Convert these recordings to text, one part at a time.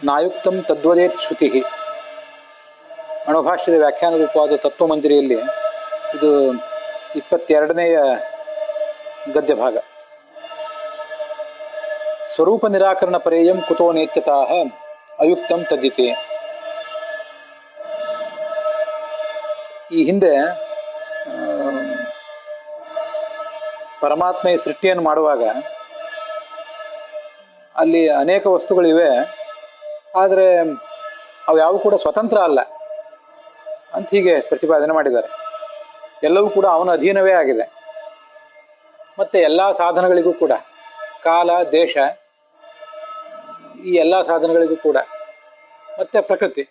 ನಾಯುಕ್ತಂ ತದ್ವದೇತ್ ಶ್ರುತಿ. ಅಣುಭಾಷ್ಯದ ವ್ಯಾಖ್ಯಾನ ರೂಪವಾದ ತತ್ವಮಂಜರಿಯಲ್ಲಿ ಇದು 22ನೇಯ ಗದ್ಯ ಭಾಗ. ಸ್ವರೂಪ ನಿರಾಕರಣ ಪರೇಯಂ ಕುತೋ ನೇತ್ಯತಃ ಅಯುಕ್ತಂ ತದ್ದಿತಿ. ಈ ಹಿಂದೆ ಪರಮಾತ್ಮ ಈ ಸೃಷ್ಟಿಯನ್ನು ಮಾಡುವಾಗ ಅಲ್ಲಿ ಅನೇಕ ವಸ್ತುಗಳಿವೆ, ಆದರೆ ಅವು ಯಾವು ಕೂಡ ಸ್ವತಂತ್ರ ಅಲ್ಲ ಅಂತ ಹೀಗೆ ಪ್ರತಿಪಾದನೆ ಮಾಡಿದ್ದಾರೆ. ಎಲ್ಲವೂ ಕೂಡ ಅವನ ಅಧೀನವೇ ಆಗಿದೆ. ಮತ್ತೆ ಎಲ್ಲ ಸಾಧನಗಳಿಗೂ ಕೂಡ ಕಾಲ, ದೇಶ, ಈ ಎಲ್ಲ ಸಾಧನಗಳಿಗೂ ಕೂಡ ಮತ್ತೆ ಪ್ರಕೃತಿ,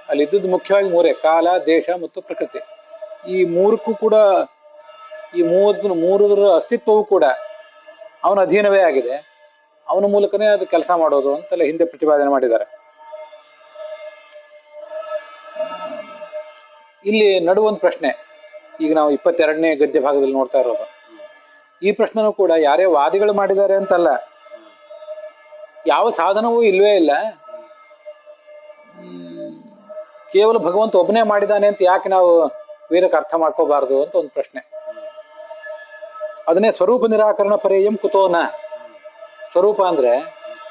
ಅಲ್ಲಿದ್ದುದು ಮುಖ್ಯವಾಗಿ ಮೂರೇ: ಕಾಲ, ದೇಶ ಮತ್ತು ಪ್ರಕೃತಿ. ಈ ಮೂರಕ್ಕೂ ಕೂಡ, ಈ ಮೂರರ ಅಸ್ತಿತ್ವವೂ ಕೂಡ ಅವನ ಅಧೀನವೇ ಆಗಿದೆ. ಅವನ ಮೂಲಕನೇ ಅದು ಕೆಲಸ ಮಾಡೋದು ಅಂತೆಲ್ಲ ಹಿಂದೆ ಪ್ರತಿಪಾದನೆ ಮಾಡಿದ್ದಾರೆ. ಇಲ್ಲಿ ನಡುವೊಂದು ಪ್ರಶ್ನೆ, ಈಗ ನಾವು 22ನೇ ಗದ್ಯ ಭಾಗದಲ್ಲಿ ನೋಡ್ತಾ ಇರೋದು. ಈ ಪ್ರಶ್ನೆನೂ ಕೂಡ ಯಾರೇ ವಾದಿಗಳು ಮಾಡಿದ್ದಾರೆ ಅಂತಲ್ಲ, ಯಾವ ಸಾಧನವೂ ಇಲ್ವೇ ಇಲ್ಲ, ಕೇವಲ ಭಗವಂತ ಒಬ್ಬನೇ ಮಾಡಿದಾನೆ ಅಂತ ಯಾಕೆ ನಾವು ವೇದಕ್ಕೆ ಅರ್ಥ ಮಾಡ್ಕೋಬಾರ್ದು ಅಂತ ಒಂದು ಪ್ರಶ್ನೆ. ಅದನ್ನೇ ಸ್ವರೂಪ ನಿರಾಕರಣ ಪರೇಯಂ ಕುತೋನ. ಸ್ವರೂಪ ಅಂದ್ರೆ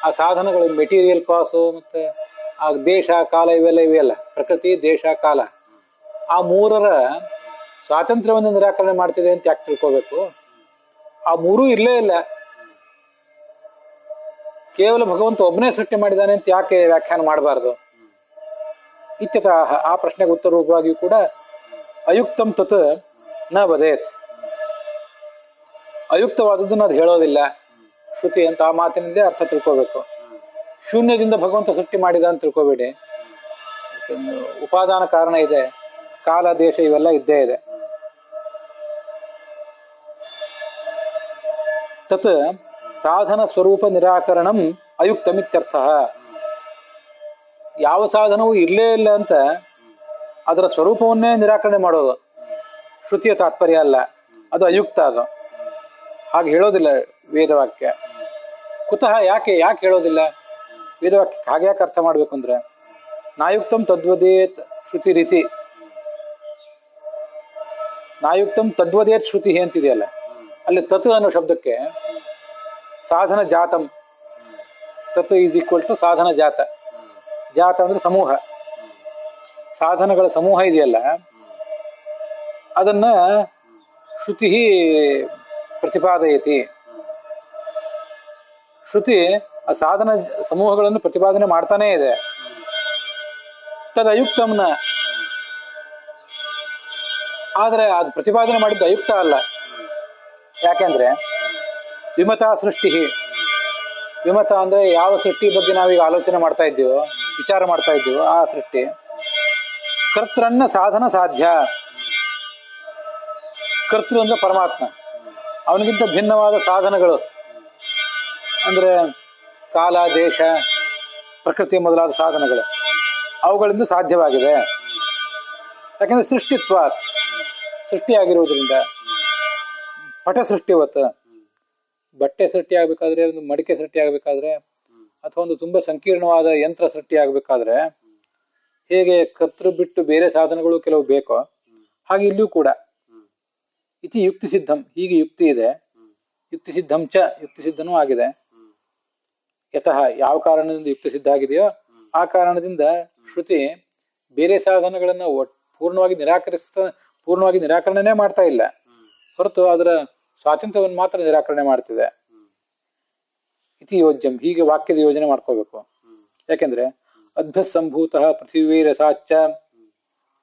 ಆ ಸಾಧನಗಳು, ಮೆಟೀರಿಯಲ್ ಕಾಸು, ಮತ್ತೆ ಆ ದೇಶ, ಕಾಲ, ಇವೆಲ್ಲ ಇವೆಯಲ್ಲ, ಪ್ರಕೃತಿ, ದೇಶ, ಕಾಲ, ಆ ಮೂರರ ಸ್ವಾತಂತ್ರ್ಯವನ್ನು ನಿರಾಕರಣೆ ಮಾಡ್ತಿದೆ ಅಂತ ಯಾಕೆ ತಿಳ್ಕೋಬೇಕು? ಆ ಮೂರೂ ಇಲ್ಲೇ ಇಲ್ಲ, ಕೇವಲ ಭಗವಂತ ಒಬ್ಬನೇ ಸೃಷ್ಟಿ ಮಾಡಿದಾನೆ ಅಂತ ಯಾಕೆ ವ್ಯಾಖ್ಯಾನ ಮಾಡಬಾರ್ದು? ಇತ್ಯತಃ ಆ ಪ್ರಶ್ನೆಗೆ ಉತ್ತರ ರೂಪವಾಗಿಯೂ ಕೂಡ ಅಯುಕ್ತಂ ತತ್ ನ ವದೇತ್. ಅಯುಕ್ತವಾದದ್ದನ್ನು ಅದು ಹೇಳೋದಿಲ್ಲ ಶ್ರುತಿ ಅಂತ ಆ ಮಾತಿನಲ್ಲೇ ಅರ್ಥ ತಿಳ್ಕೋಬೇಕು. ಶೂನ್ಯದಿಂದ ಭಗವಂತ ಸೃಷ್ಟಿ ಮಾಡಿದ ಅಂತ ತಿಳ್ಕೋಬೇಡಿ. ಉಪಾದಾನ ಕಾರಣ ಇದೆ, ಕಾಲ, ದೇಶ ಇವೆಲ್ಲ ಇದ್ದೇ ಇದೆ. ತತ್ ಸಾಧನ ಸ್ವರೂಪ ನಿರಾಕರಣಂ ಅಯುಕ್ತಮಿತ್ಯರ್ಥ. ಯಾವ ಸಾಧನವೂ ಇರಲೇ ಇಲ್ಲ ಅಂತ ಅದರ ಸ್ವರೂಪವನ್ನೇ ನಿರಾಕರಣೆ ಮಾಡೋದು ಶ್ರುತಿಯ ತಾತ್ಪರ್ಯ ಅಲ್ಲ, ಅದು ಅಯುಕ್ತ. ಅದು ಹಾಗೆ ಹೇಳೋದಿಲ್ಲ ವೇದವಾಕ್ಯ. ಕುತಃ ಯಾಕೆ ಹೇಳೋದಿಲ್ಲ ವೇದವಾಕ್ಯ? ಹಾಗೆ ಯಾಕೆ ಅರ್ಥ ಮಾಡ್ಬೇಕು ಅಂದ್ರೆ, ನಾಯುಕ್ತಂ ತದ್ವದೇತ್ ಶ್ರುತಿ ರೀತಿ, ನಾಯುಕ್ತಂ ತದ್ವದೇತ್ ಶ್ರುತಿ ಅಂತಿದೆಯಲ್ಲ, ಅಲ್ಲಿ ತತ್ ಅನ್ನೋ ಶಬ್ದಕ್ಕೆ ಸಾಧನ ಜಾತಂ, ತತ್ ಈಸ್ ಈಕ್ವಲ್ ಟು ಸಾಧನ ಜಾತ. ಜಾತ ಅಂದ್ರೆ ಸಮೂಹ, ಸಾಧನಗಳ ಸಮೂಹ ಇದೆಯಲ್ಲ, ಅದನ್ನ ಶ್ರುತಿ ಪ್ರತಿಪಾದಯತಿ. ಶ್ರುತಿ ಆ ಸಾಧನ ಸಮೂಹಗಳನ್ನು ಪ್ರತಿಪಾದನೆ ಮಾಡ್ತಾನೇ ಇದೆ. ತದಯುಕ್ತಂನ, ಆದ್ರೆ ಅದು ಪ್ರತಿಪಾದನೆ ಮಾಡಿದ್ದು ಅಯುಕ್ತ ಅಲ್ಲ. ಯಾಕೆಂದ್ರೆ ವಿಮತಾ ಸೃಷ್ಟಿ, ವಿಮತ ಅಂದ್ರೆ ಯಾವ ಸೃಷ್ಟಿ ಬಗ್ಗೆ ನಾವೀಗ ಆಲೋಚನೆ ಮಾಡ್ತಾ ಇದ್ದೀವೋ, ವಿಚಾರ ಮಾಡ್ತಾ ಇದ್ದೀವೋ ಆ ಸೃಷ್ಟಿ ಕರ್ತೃನ್ನ ಸಾಧನ ಸಾಧ್ಯ. ಕರ್ತೃ ಅಂದ್ರೆ ಪರಮಾತ್ಮ, ಅವನಿಗಿಂತ ಭಿನ್ನವಾದ ಸಾಧನಗಳು ಅಂದ್ರೆ ಕಾಲ, ದೇಶ, ಪ್ರಕೃತಿ ಮೊದಲಾದ ಸಾಧನಗಳು, ಅವುಗಳಿಂದ ಸಾಧ್ಯವಾಗಿದೆ. ಯಾಕಂದ್ರೆ ಸೃಷ್ಟಿತ್ವ, ಸೃಷ್ಟಿಯಾಗಿರುವುದರಿಂದ. ಪಟ ಸೃಷ್ಟಿ, ಇವತ್ತು ಬಟ್ಟೆ ಸೃಷ್ಟಿ ಆಗ್ಬೇಕಾದ್ರೆ, ಒಂದು ಮಡಿಕೆ ಸೃಷ್ಟಿ ಆಗ್ಬೇಕಾದ್ರೆ, ಅಥವಾ ಒಂದು ತುಂಬಾ ಸಂಕೀರ್ಣವಾದ ಯಂತ್ರ ಸೃಷ್ಟಿ ಆಗ್ಬೇಕಾದ್ರೆ ಹೇಗೆ ಕರ್ತೃ ಬಿಟ್ಟು ಬೇರೆ ಸಾಧನಗಳು ಕೆಲವು ಬೇಕೋ, ಹಾಗೆ ಇಲ್ಲಿಯೂ ಕೂಡ ಇತಿ ಯುಕ್ತಿ ಸಿದ್ಧಂ, ಹೀಗೆ ಯುಕ್ತಿ ಇದೆ. ಯುಕ್ತಿ ಸಿದ್ಧಂ ಚ, ಯುಕ್ತಿ ಸಿದ್ಧನೂ ಆಗಿದೆ. ಯತಃ, ಯಾವ ಕಾರಣದಿಂದ ಯುಕ್ತಿ ಸಿದ್ಧ ಆಗಿದೆಯೋ ಆ ಕಾರಣದಿಂದ ಶ್ರುತಿ ಬೇರೆ ಸಾಧನಗಳನ್ನ ಪೂರ್ಣವಾಗಿ ನಿರಾಕರಣೆ ಮಾಡ್ತಾ ಇಲ್ಲ, ಹೊರತು ಅದರ ಸ್ವಾತಂತ್ರ್ಯವನ್ನು ಮಾತ್ರ ನಿರಾಕರಣೆ ಮಾಡ್ತಿದೆ. ಇತಿ ಯೋಜ್ಯಂ, ಹೀಗೆ ವಾಕ್ಯದ ಯೋಜನೆ ಮಾಡ್ಕೋಬೇಕು. ಯಾಕೆಂದ್ರೆ ಅದ್ಭ್ಯಸಂಭೂತ ಪೃಥ್ವೀ ರಸಾಚ್ಚ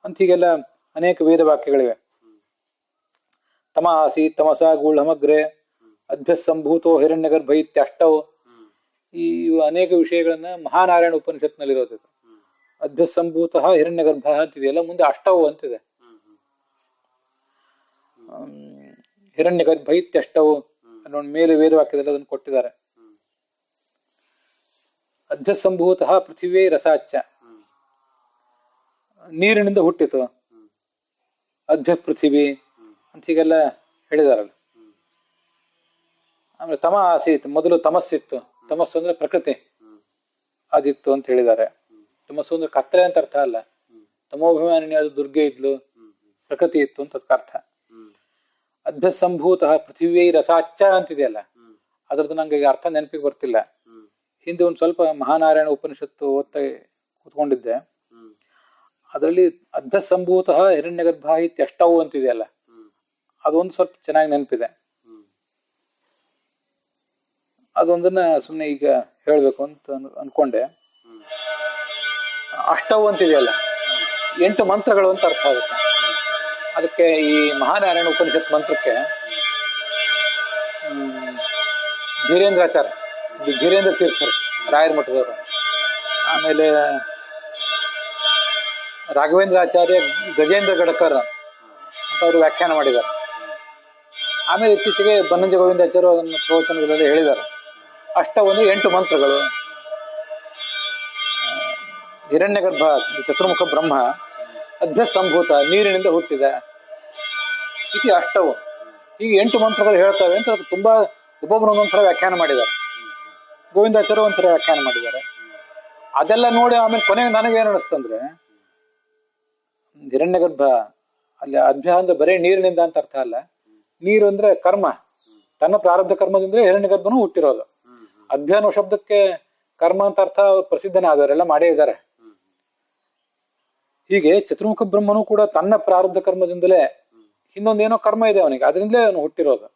ಅಂತ ಹೀಗೆಲ್ಲ ಅನೇಕ ವೇದ ವಾಕ್ಯಗಳಿವೆ. ತಮ ಆಸೀತ್ ತಮಸಾ ಗೂಢಮಗ್ರೆ ಅದ್ಭ್ಯಸಂಭೂತೋ ಹಿರಣ್ಯಗರ್ಭ ಇತ್ಯಷ್ಟವು. ಈ ಅನೇಕ ವಿಷಯಗಳನ್ನ ಮಹಾನಾರಾಯಣ ಉಪನಿಷತ್ನಲ್ಲಿರೋದು. ಅದ್ಭ್ಯಸಂಭೂತ ಹಿರಣ್ಯಗರ್ಭ ಅಂತಿದೆಯಲ್ಲ, ಮುಂದೆ ಅಷ್ಟವು ಅಂತಿದೆ. ಹಿರಣ್ಯಗರ್ಭ ಇತ್ಯಷ್ಟವು ಅನ್ನೋ ಮೇಲೆ ವೇದವಾಕ್ಯದಲ್ಲಿ ಅದನ್ನು ಕೊಟ್ಟಿದ್ದಾರೆ. ಅದ್ಭ್ಯಸಂಭೂತ ಪೃಥ್ವೀ ರಸಾಚ್ಚ, ನೀರಿನಿಂದ ಹುಟ್ಟಿತು ಅದ್ಭ್ಯ ಪೃಥ್ವಿ ಅಂತ ಹೀಗೆಲ್ಲ ಹೇಳಿದಾರಲ್ಲ. ಆಮೇಲೆ ತಮ ಆಸೀತ್, ಮೊದಲು ತಮಸ್ಸಿತ್ತು. ತಮಸ್ಸು ಅಂದ್ರೆ ಪ್ರಕೃತಿ, ಅದಿತ್ತು ಅಂತ ಹೇಳಿದ್ದಾರೆ. ತಮಸ್ಸು ಅಂದ್ರೆ ಕತ್ತಲೆ ಅಂತ ಅರ್ಥ ಅಲ್ಲ. ತಮೋಭಿಮಾನಿನಿ ಅದು ದುರ್ಗೆ ಇದ್ಲು, ಪ್ರಕೃತಿ ಇತ್ತು ಅಂತ ಅದಕ್ಕೆ ಅರ್ಥ. ಅಭ್ಯಸಂಭೂತ ಪೃಥಿವೀ ರಸಾಚ್ಚ ಅಂತಿದೆಯಲ್ಲ, ಅದ್ರದ್ದು ನಂಗೆ ಈಗ ಅರ್ಥ ನೆನಪಿಗೆ ಬರ್ತಿಲ್ಲ. ಹಿಂದೆ ಒಂದು ಸ್ವಲ್ಪ ಮಹಾನಾರಾಯಣ ಉಪನಿಷತ್ತು ಓದ್ತಾ ಕೂತ್ಕೊಂಡಿದ್ದೆ. ಅದರಲ್ಲಿ ಅಭ್ಯಸಂಭೂತ ಹಿರಣ್ಯಗರ್ಭ ಇತ್ಯಷ್ಟವು ಅಂತಿದೆಯಲ್ಲ, ಅದೊಂದು ಸ್ವಲ್ಪ ಚೆನ್ನಾಗಿ ನೆನಪಿದೆ. ಅದೊಂದನ್ನ ಸುಮ್ಮನೆ ಈಗ ಹೇಳ್ಬೇಕು ಅಂತ ಅನ್ಕೊಂಡೆ. ಅಷ್ಟವು ಅಂತಿದೆಯಲ್ಲ, 8 ಮಂತ್ರಗಳು ಅಂತ ಅರ್ಥ ಆಗುತ್ತೆ. ಅದಕ್ಕೆ ಈ ಮಹಾನಾರಾಯಣ ಉಪನಿಷತ್ ಮಂತ್ರಕ್ಕೆ ಧೀರೇಂದ್ರಾಚಾರ್ಯ, ಧೀರೇಂದ್ರ ತೀರ್ಥರು, ರಾಯರ ಮಠದವರು, ಆಮೇಲೆ ರಾಘವೇಂದ್ರಾಚಾರ್ಯ ಗಜೇಂದ್ರ ಗಡಕರ್ ಅಂತ ಅವರು ವ್ಯಾಖ್ಯಾನ ಮಾಡಿದ್ದಾರೆ. ಆಮೇಲೆ ಇತ್ತೀಚೆಗೆ ಬನ್ನಂಜ ಗೋವಿಂದಾಚಾರ್ಯ ಅದನ್ನು ಪ್ರವಚನಗಳಲ್ಲಿ ಹೇಳಿದ್ದಾರೆ. ಅಷ್ಟವೊಂದು 8 ಮಂತ್ರಗಳು. ಹಿರಣ್ಯಗರ್ಭ ಚತುರ್ಮುಖ ಬ್ರಹ್ಮ ಅಭ್ಯಸಂಭೂತ, ನೀರಿನಿಂದ ಹುಟ್ಟಿದ ಇತಿ ಅಷ್ಟವು. ಹೀಗೆ 8 ಮಂತ್ರಗಳು ಹೇಳ್ತವೆ ಅಂತ ಅದು ತುಂಬಾ ಒಬ್ಬೊಬ್ಬರು ಒಂದೊಂಥರ ವ್ಯಾಖ್ಯಾನ ಮಾಡಿದ್ದಾರೆ. ಗೋವಿಂದಾಚಾರ್ಯ ಒಂಥರ ವ್ಯಾಖ್ಯಾನ ಮಾಡಿದ್ದಾರೆ. ಅದೆಲ್ಲ ನೋಡಿ ಆಮೇಲೆ ಕೊನೆಗೆ ನನಗೇನು ಅನಿಸ್ತಂದ್ರೆ, ಹಿರಣ್ಯಗರ್ಭ ಅಲ್ಲಿ ಅಭ್ಯ ಅಂದ್ರೆ ಬರೇ ನೀರಿನಿಂದ ಅಂತ ಅರ್ಥ ಅಲ್ಲ. ನೀರು ಅಂದ್ರೆ ಕರ್ಮ, ತನ್ನ ಪ್ರಾರಬ್ಧ ಕರ್ಮದಿಂದ ಹಿರಣ್ಯಗರ್ಭನೂ ಹುಟ್ಟಿರೋದು. ಅಭ್ಯ ಅನ್ನೋ ಶಬ್ದಕ್ಕೆ ಕರ್ಮ ಅಂತ ಅರ್ಥ ಪ್ರಸಿದ್ಧನೇ ಆದವರೆಲ್ಲ ಮಾಡೇ ಇದ್ದಾರೆ. ಹೀಗೆ ಚತುರ್ಮುಖ ಬ್ರಹ್ಮನು ಕೂಡ ತನ್ನ ಪ್ರಾರಬ್ಧ ಕರ್ಮದಿಂದಲೇ, ಇನ್ನೊಂದೇನೋ ಕರ್ಮ ಇದೆ ಅವನಿಗೆ, ಅದರಿಂದಲೇ ಅವನು ಹುಟ್ಟಿರೋದು.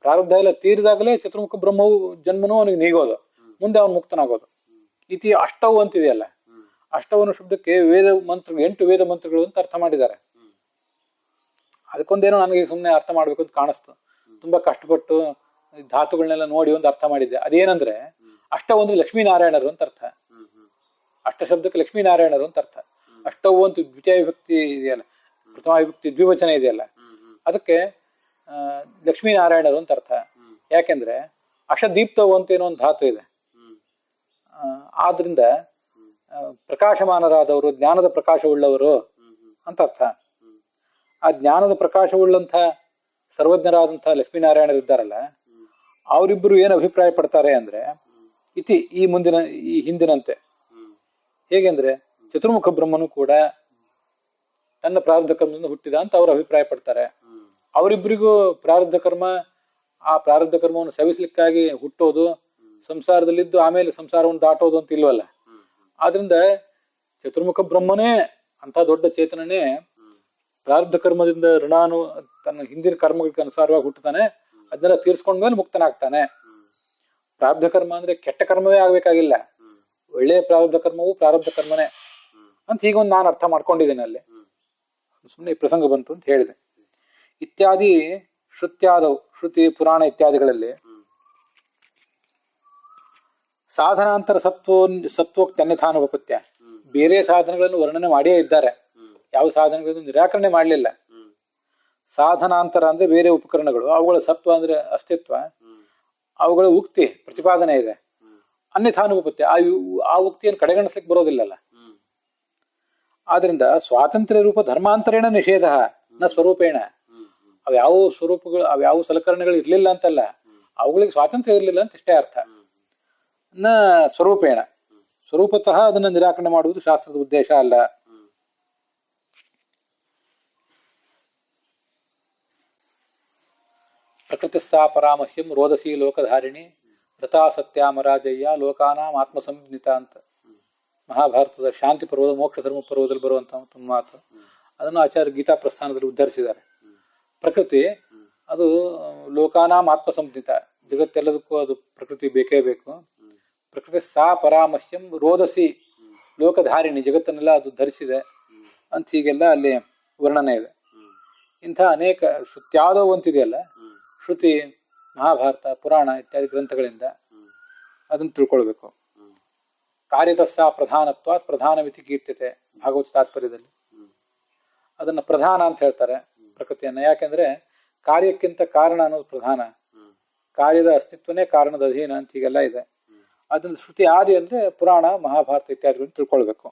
ಪ್ರಾರಬ್ಧ ಎಲ್ಲ ತೀರಿದಾಗಲೇ ಚತುರ್ಮುಖ ಬ್ರಹ್ಮವು ಜನ್ಮನು ಅವನಿಗೆ ನೀಗೋದು, ಮುಂದೆ ಅವನು ಮುಕ್ತನಾಗೋದು. ಇತಿ ಅಷ್ಟವು ಅಂತಿದೆಯಲ್ಲ, ಅಷ್ಟವನು ಶಬ್ದಕ್ಕೆ ವೇದ ಮಂತ್ರ 8 ವೇದ ಮಂತ್ರಗಳು ಅಂತ ಅರ್ಥ ಮಾಡಿದ್ದಾರೆ. ಅದಕ್ಕೊಂದೇನೋ ನನಗೆ ಸುಮ್ಮನೆ ಅರ್ಥ ಮಾಡ್ಬೇಕು ಅಂತ ಕಾಣಿಸ್ತು. ತುಂಬಾ ಕಷ್ಟಪಟ್ಟು ಧಾತುಗಳನ್ನೆಲ್ಲ ನೋಡಿ ಒಂದು ಅರ್ಥ ಮಾಡಿದ್ದೆ. ಅದೇನಂದ್ರೆ, ಅಷ್ಟವು ಅಂದ್ರೆ ಲಕ್ಷ್ಮೀನಾರಾಯಣರು ಅಂತ ಅರ್ಥ. ಅಷ್ಟ ಶಬ್ದಕ್ಕೆ ಲಕ್ಷ್ಮೀನಾರಾಯಣರು ಅಂತ ಅರ್ಥ. ಅಷ್ಟವು ಅಂತ ದ್ವಿತೀಯ ವಿಭಕ್ತಿ ಇದೆಯಲ್ಲ, ಪ್ರಥಮ ವಿಭಕ್ತಿ ದ್ವಿವಚನ ಇದೆಯಲ್ಲ, ಅದಕ್ಕೆ ಲಕ್ಷ್ಮೀನಾರಾಯಣರು ಅಂತ ಅರ್ಥ. ಯಾಕೆಂದ್ರೆ ಅಶದೀಪ್ತವು ಅಂತ ಏನೋ ಒಂದು ಧಾತು ಇದೆ. ಆದ್ರಿಂದ ಪ್ರಕಾಶಮಾನರಾದವರು, ಜ್ಞಾನದ ಪ್ರಕಾಶವುಳ್ಳವರು ಅಂತ ಅರ್ಥ. ಆ ಜ್ಞಾನದ ಪ್ರಕಾಶವುಳ್ಳಂಥ ಸರ್ವಜ್ಞರಾದಂಥ ಲಕ್ಷ್ಮೀನಾರಾಯಣರಿದ್ದಾರಲ್ಲ, ಅವರಿಬ್ಬರು ಏನು ಅಭಿಪ್ರಾಯ ಪಡ್ತಾರೆ ಅಂದ್ರೆ, ಇತಿ ಈ ಹಿಂದಿನಂತೆ. ಹೇಗೆಂದ್ರೆ ಚತುರ್ಮುಖ ಬ್ರಹ್ಮನು ಕೂಡ ತನ್ನ ಪ್ರಾರಬ್ಧ ಕರ್ಮದಿಂದ ಹುಟ್ಟಿದ ಅಂತ ಅವರು ಅಭಿಪ್ರಾಯ ಪಡ್ತಾರೆ. ಅವರಿಬ್ಬರಿಗೂ ಪ್ರಾರಬ್ಧ ಕರ್ಮ, ಆ ಪ್ರಾರಬ್ಧ ಕರ್ಮವನ್ನು ಸವಿಸ್ಲಿಕ್ಕಾಗಿ ಹುಟ್ಟೋದು, ಸಂಸಾರದಲ್ಲಿದ್ದು ಆಮೇಲೆ ಸಂಸಾರವನ್ನು ದಾಟೋದು ಅಂತ ಇಲ್ವಲ್ಲ. ಆದ್ರಿಂದ ಚತುರ್ಮುಖ ಬ್ರಹ್ಮನೇ ಅಂತ ದೊಡ್ಡ ಚೇತನನೇ ಪ್ರಾರಬ್ಧ ಕರ್ಮದಿಂದ ಋಣಾನು ತನ್ನ ಹಿಂದಿನ ಕರ್ಮಗಳಿಗೆ ಅನುಸಾರವಾಗಿ ಹುಟ್ಟುತ್ತಾನೆ. ಅದನ್ನೆಲ್ಲ ತೀರ್ಸ್ಕೊಂಡ್ಮೇಲೆ ಮುಕ್ತನಾಗ್ತಾನೆ. ಪ್ರಾರಬ್ಧ ಕರ್ಮ ಅಂದ್ರೆ ಕೆಟ್ಟ ಕರ್ಮವೇ ಆಗ್ಬೇಕಾಗಿಲ್ಲ, ಒಳ್ಳೆಯ ಪ್ರಾರಬ್ಧ ಕರ್ಮವು ಪ್ರಾರಬ್ಧ ಕರ್ಮನೇ ಅಂತ ಹೀಗೊಂದು ನಾನು ಅರ್ಥ ಮಾಡ್ಕೊಂಡಿದ್ದೇನೆ. ಅಲ್ಲಿ ಸುಮ್ಮನೆ ಪ್ರಸಂಗ ಬಂತು ಅಂತ ಹೇಳಿದೆ. ಇತ್ಯಾದಿ ಶ್ರುತ್ಯಾದವು, ಶ್ರುತಿ ಪುರಾಣ ಇತ್ಯಾದಿಗಳಲ್ಲಿ ಸಾಧನಾಂತರ ಸತ್ವೋಕ್ತಿ ಅನ್ಯಥಾನುಪತ್ಯ, ಬೇರೆ ಸಾಧನಗಳನ್ನು ವರ್ಣನೆ ಮಾಡಿಯೇ ಇದ್ದಾರೆ. ಯಾವ ಸಾಧನಗಳನ್ನು ನಿರಾಕರಣೆ ಮಾಡಲಿಲ್ಲ. ಸಾಧನಾಂತರ ಅಂದ್ರೆ ಬೇರೆ ಉಪಕರಣಗಳು, ಅವುಗಳ ಸತ್ವ ಅಂದ್ರೆ ಅಸ್ತಿತ್ವ, ಅವುಗಳ ಉಕ್ತಿ ಪ್ರತಿಪಾದನೆ ಇದೆ. ಅನ್ಯಥಾನುಪತ್ಯ, ಆ ಉಕ್ತಿಯನ್ನು ಕಡೆಗಣಿಸ್ಲಿಕ್ಕೆ ಬರೋದಿಲ್ಲಲ್ಲ. ಆದ್ರಿಂದ ಸ್ವಾತಂತ್ರ್ಯ ರೂಪ ಧರ್ಮಾಂತರೇಣ ನಿಷೇಧ ನ ಸ್ವರೂಪೇಣ. ಅವ್ಯಾವ ಸ್ವರೂಪಗಳು, ಅವ್ಯಾವ ಸಲಕರಣೆಗಳು ಇರ್ಲಿಲ್ಲ ಅಂತಲ್ಲ, ಅವುಗಳಿಗೆ ಸ್ವಾತಂತ್ರ್ಯ ಇರಲಿಲ್ಲ ಅಂತ ಇಷ್ಟೇ ಅರ್ಥ. ನ ಸ್ವರೂಪೇಣ, ಸ್ವರೂಪತಃ ಅದನ್ನ ನಿರಾಕರಣೆ ಮಾಡುವುದು ಶಾಸ್ತ್ರದ ಉದ್ದೇಶ ಅಲ್ಲ. ಪ್ರಕೃತಿಸ್ಸಾ ಪರಾಮಹ್ಯಂ ರೋದಸಿ ಲೋಕಧಾರಿಣಿ ರಥಾ ಸತ್ಯಾಮರಾಜಯ್ಯ ಲೋಕಾನಾಂ ಆತ್ಮಸಂಜ್ಞಿತ ಅಂತ ಮಹಾಭಾರತದ ಶಾಂತಿ ಪರ್ವದ ಮೋಕ್ಷ ಧರ್ಮ ಪರ್ವದಲ್ಲಿ ಬರುವಂತಹ ಒಂದು ಮಾತು. ಅದನ್ನು ಆಚಾರ್ಯ ಗೀತಾ ಪ್ರಸ್ಥಾನದಲ್ಲಿ ಉದ್ಧರಿಸಿದ್ದಾರೆ. ಪ್ರಕೃತಿ ಅದು ಲೋಕಾನಾಂ ಆತ್ಮಸಂಜ್ಞಿತ, ಜಗತ್ತೆಲ್ಲದಕ್ಕೂ ಅದು ಪ್ರಕೃತಿ ಬೇಕೇ ಬೇಕು. ಪ್ರಕೃತಿ ಸಾ ಪರಾಮಹ್ಯಂ ರೋದಸಿ ಲೋಕಧಾರಿಣಿ, ಜಗತ್ತನ್ನೆಲ್ಲ ಅದು ಧರಿಸಿದೆ ಅಂತ ಹೀಗೆಲ್ಲ ಅಲ್ಲಿ ವರ್ಣನೆ ಇದೆ. ಇಂಥ ಅನೇಕ ಶ್ರುತ್ಯಾದವು ಅಂತಿದೆಯಲ್ಲ, ಶ್ರುತಿ, ಮಹಾಭಾರತ, ಪುರಾಣ ಇತ್ಯಾದಿ ಗ್ರಂಥಗಳಿಂದ ಅದನ್ನು ತಿಳ್ಕೊಳ್ಬೇಕು. ಕಾರ್ಯತಸ್ಸ ಪ್ರಧಾನತ್ವ ಪ್ರಧಾನಮಿತಿ ಕೀರ್ತ್ಯತೆ, ಭಾಗವತ ತಾತ್ಪರ್ಯದಲ್ಲಿ ಅದನ್ನ ಪ್ರಧಾನ ಅಂತ ಹೇಳ್ತಾರೆ ಪ್ರಕೃತಿಯನ್ನ. ಯಾಕೆಂದ್ರೆ ಕಾರ್ಯಕ್ಕಿಂತ ಕಾರಣ ಅನ್ನೋದು ಪ್ರಧಾನ, ಕಾರ್ಯದ ಅಸ್ತಿತ್ವನೇ ಕಾರಣದ ಅಧೀನ ಅಂತ ಹೀಗೆಲ್ಲ ಇದೆ. ಅದನ್ನ ಶ್ರುತಿ ಆದಿ ಅಂದ್ರೆ ಪುರಾಣ, ಮಹಾಭಾರತ ಇತ್ಯಾದಿಗಳನ್ನು ತಿಳ್ಕೊಳ್ಬೇಕು.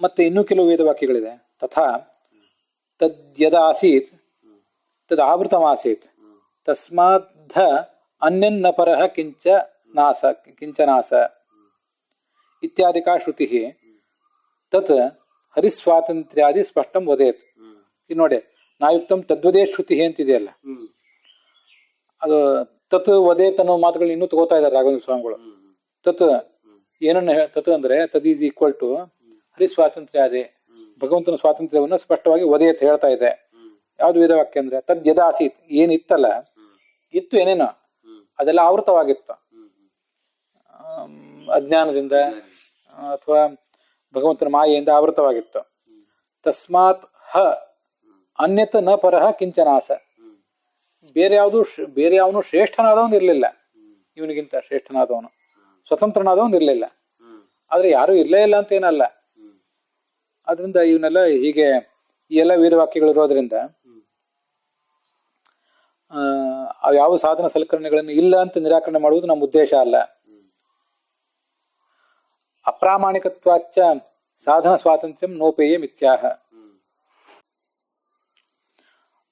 ಮತ್ತೆ ಇನ್ನೂ ಕೆಲವು ವೇದವಾಕ್ಯಗಳಿದೆ. ತಥಾ ತದ್ಯದಾಸೀತ್ ತದ್ ಆವೃತಮಾಸೀತ್ ತಸ್ಮಾದ್ಧ ಅನ್ಯನ್ನ ಪರಃ ಕಿಂಚನಾಸ ಇತ್ಯಾದಿಕಾ ಶ್ರುತಿ ತತ್ ಹರಿಸ್ವಾತಂತ್ರ್ಯಾದಿ ಸ್ಪಷ್ಟಂ ವದೇತ್. ಇದು ನೋಡಿ, ನಾಯುಕ್ತಂ ತದ್ವದೇ ಶ್ರುತಿ ಅಂತಿದೆಯಲ್ಲ, ಅದು ತತ್ ವದೇತ್ ಅನ್ನೋ ಮಾತುಗಳನ್ನ ಇನ್ನೂ ತಗೋತಾ ಇದ್ದಾರೆ ರಾಘವೇಂದ್ರ ಸ್ವಾಮಿಗಳು. ತತ್ ಏನನ್ನ ತತ್ ಅಂದ್ರೆ ತದ್ ಈಸ್ ಈಕ್ವಲ್ ಟು ಹರಿಸ್ವಾತಂತ್ರ್ಯಾದಿ, ಭಗವಂತನ ಸ್ವಾತಂತ್ರ್ಯವನ್ನು ಸ್ಪಷ್ಟವಾಗಿ ವದೇತ್ ಹೇಳ್ತಾ ಇದೆ. ಯಾವ್ದು ವೇದವಾಕ್ಯ ಅಂದ್ರೆ ತದ್ ಯದಾಸೀತ್, ಏನಿತ್ತಲ್ಲ, ಇತ್ತು ಏನೇನೋ ಅದೆಲ್ಲ ಆವೃತವಾಗಿತ್ತು ಅಜ್ಞಾನದಿಂದ ಅಥವಾ ಭಗವಂತನ ಮಾಯೆಯಿಂದ ಆವೃತವಾಗಿತ್ತು. ತಸ್ಮಾತ್ ಹ ಅನ್ಯತ ನ ಪರಹ ಕಿಂಚನಾಸ, ಬೇರೆ ಯಾವನು ಶ್ರೇಷ್ಠನಾದವನು ಇರಲಿಲ್ಲ, ಇವನಿಗಿಂತ ಶ್ರೇಷ್ಠನಾದವನು ಸ್ವತಂತ್ರನಾದವನು ಇರಲಿಲ್ಲ. ಆದ್ರೆ ಯಾರು ಇರ್ಲೇ ಇಲ್ಲ ಅಂತ ಏನಲ್ಲ. ಅದರಿಂದ ಇವನ್ನೆಲ್ಲ ಹೀಗೆ ಈ ಎಲ್ಲ ವೇದವಾಕ್ಯಗಳು ಇರೋದ್ರಿಂದ ಯಾವ ಸಾಧನ ಸಲಕರಣೆಗಳನ್ನು ಇಲ್ಲ ಅಂತ ನಿರಾಕರಣೆ ಮಾಡುವುದು ನಮ್ಮ ಉದ್ದೇಶ ಅಲ್ಲ. ಅಪ್ರಾಮಾಣಿಕತ್ವಾಚ್ಚ ಸಾಧನ ಸ್ವಾತಂತ್ರ್ಯಂ ನೋಪೇಯ ಮಿಥ್ಯಾಹ.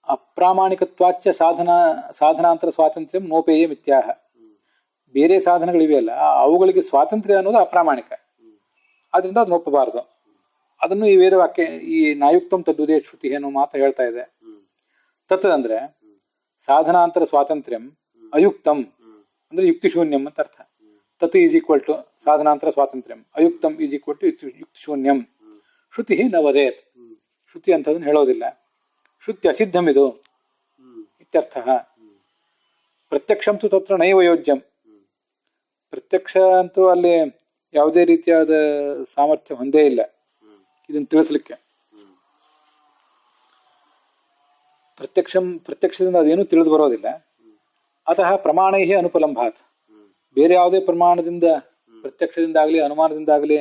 ಅಪ್ರಾಮಾಣಿಕತ್ವಾಚ್ಚ ಸಾಧನಾಂತರ ಸ್ವಾತಂತ್ರ್ಯಂ ನೋಪೇಯ ಮಿಥ್ಯಾಹ. ಬೇರೆ ಸಾಧನಗಳಿವೆಯಲ್ಲ, ಅವುಗಳಿಗೆ ಸ್ವಾತಂತ್ರ್ಯ ಅನ್ನೋದು ಅಪ್ರಾಮಾಣಿಕ, ಆದ್ರಿಂದ ಅದನ್ನ ಒಪ್ಪಬಾರದು. ಅದನ್ನು ಈ ವೇದವಾಕ್ಯ, ಈ ನಾಯುಕ್ತಂ ತದ್ದುದೇ ಶ್ರುತಿ ಅನ್ನೋ ಮಾತು ಹೇಳ್ತಾ ಇದೆ. ತತ್ ಅಂದ್ರೆ ಸಾಧನಾಂತರ ಸ್ವಾತಂತ್ರ್ಯಂ ಅಯುಕ್ತಂ ಅಂದ್ರೆ ಯುಕ್ತಿಶೂನ್ಯಂ ಅಂತ ಅರ್ಥ. ತತ್ ಈಸ್ ಈಕ್ವಲ್ ಟು ಸಾಧನಾಂತರ ಸ್ವಾತಂತ್ರ್ಯಂ, ಅಯುಕ್ತಂ ಈಸ್ ಈಕ್ವಲ್ ಟು ಯುಕ್ತಿಶೂನ್ಯಂ. ಶ್ರುತಿ ನ ವದೇತ್, ಶ್ರುತಿ ಅಂತದನ್ನು ಹೇಳೋದಿಲ್ಲ. ಶ್ರುತಿ ಅಸಿದ್ಧಮಿದು ಇತ್ಯರ್ಥ. ಪ್ರತ್ಯಕ್ಷಂತು ತತ್ರ ನೈವ ಯೋಜ್ಯಂ, ಪ್ರತ್ಯಕ್ಷ ಅಂತೂ ಅಲ್ಲಿ ಯಾವುದೇ ರೀತಿಯಾದ ಸಾಮರ್ಥ್ಯ ಹೊಂದೇ ಇಲ್ಲ ಇದನ್ನು ತಿಳಿಸ್ಲಿಕ್ಕೆ. ಪ್ರತ್ಯಕ್ಷದಿಂದ ಅದೇನು ತಿಳಿದು ಬರೋದಿಲ್ಲ. ಅತಃ ಪ್ರಮಾಣೈ ಅನುಪಲಂಭಾತ್, ಬೇರೆ ಯಾವುದೇ ಪ್ರಮಾಣದಿಂದ, ಪ್ರತ್ಯಕ್ಷದಿಂದಾಗಲಿ ಅನುಮಾನದಿಂದಾಗಲಿ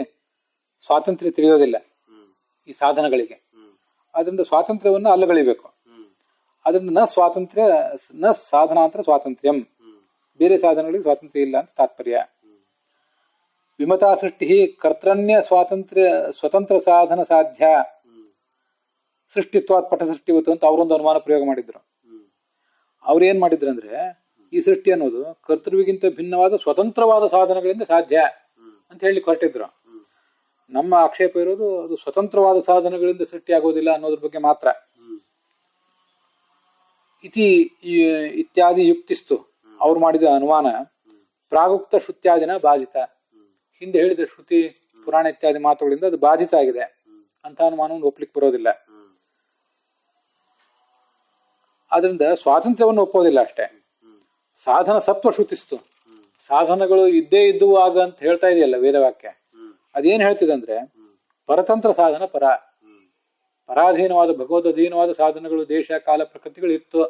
ಸ್ವಾತಂತ್ರ್ಯ ತಿಳಿಯೋದಿಲ್ಲ ಈ ಸಾಧನಗಳಿಗೆ. ಅದರಿಂದ ಸ್ವಾತಂತ್ರ್ಯವನ್ನು ಅಲ್ಲಗಳಿಬೇಕು. ಅದರಿಂದ ನ ಸಾಧನಾಂತರ ಸ್ವಾತಂತ್ರ್ಯಂ, ಬೇರೆ ಸಾಧನಗಳಿಗೆ ಸ್ವಾತಂತ್ರ್ಯ ಇಲ್ಲ ಅಂತ ತಾತ್ಪರ್ಯ. ವಿಮತಾ ಸೃಷ್ಟಿ ಕರ್ತೃನ್ಯ ಸ್ವತಂತ್ರ ಸಾಧನ ಸಾಧ್ಯ ಸೃಷ್ಟಿತ್ವಾತ್ ಪಟ ಸೃಷ್ಟಿವತ್ತು ಅಂತ ಅವರೊಂದು ಅನುಮಾನ ಪ್ರಯೋಗ ಮಾಡಿದ್ರು. ಅವ್ರು ಏನ್ ಮಾಡಿದ್ರು ಅಂದ್ರೆ, ಈ ಸೃಷ್ಟಿ ಅನ್ನೋದು ಕರ್ತೃವಿಗಿಂತ ಭಿನ್ನವಾದ ಸ್ವತಂತ್ರವಾದ ಸಾಧನಗಳಿಂದ ಸಾಧ್ಯ ಅಂತ ಹೇಳಿ ಹೊರಟಿದ್ರು. ನಮ್ಮ ಆಕ್ಷೇಪ ಇರೋದು ಅದು ಸ್ವತಂತ್ರವಾದ ಸಾಧನಗಳಿಂದ ಸೃಷ್ಟಿ ಆಗೋದಿಲ್ಲ ಅನ್ನೋದ್ರ ಬಗ್ಗೆ ಮಾತ್ರ. ಇತ್ಯಾದಿ ಯುಕ್ತಿಸ್ತು, ಅವ್ರು ಮಾಡಿದ ಅನುಮಾನ ಪ್ರಾಗುಕ್ತ ಶ್ರುತ್ಯಾದಿನ ಬಾಧಿತ, ಹಿಂದೆ ಹೇಳಿದ ಶ್ರುತಿ ಪುರಾಣ ಇತ್ಯಾದಿ ಮಾತುಗಳಿಂದ ಅದು ಬಾಧಿತ ಆಗಿದೆ ಅಂತ ಅನುಮಾನವನ್ನು ಒಪ್ಲಿಕ್ಕೆ ಬರೋದಿಲ್ಲ. ಆದ್ರಿಂದ ಸ್ವಾತಂತ್ರ್ಯವನ್ನು ಒಪ್ಪೋದಿಲ್ಲ ಅಷ್ಟೇ. ಸಾಧನ ಸತ್ವ ಶ್ರುತಿಸ್ತು, ಸಾಧನಗಳು ಇದ್ದೇ ಇದ್ದುವು ಆಗ ಅಂತ ಹೇಳ್ತಾ ಇದೆಯಲ್ಲ ವೇದವಾಕ್ಯ, ಅದೇನ್ ಹೇಳ್ತಿದೆ ಅಂದ್ರೆ ಪರತಂತ್ರ ಸಾಧನ ಪರಾಧೀನವಾದ ಭಗವದಧೀನವಾದ ಸಾಧನಗಳು ದೇಶ ಕಾಲ ಪ್ರಕೃತಿಗಳು ಇತ್ತು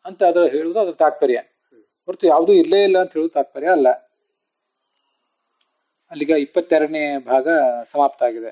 ಅಂತ ಅದರ ಹೇಳುವುದು ಅದ್ರ ತಾತ್ಪರ್ಯ ಹೊರತು ಯಾವುದೂ ಇಲ್ಲೇ ಇಲ್ಲ ಅಂತ ಹೇಳುವುದು ತಾತ್ಪರ್ಯ ಅಲ್ಲ. ಅಲ್ಲಿಗ 22ನೇ ಭಾಗ ಸಮಾಪ್ತ ಆಗಿದೆ.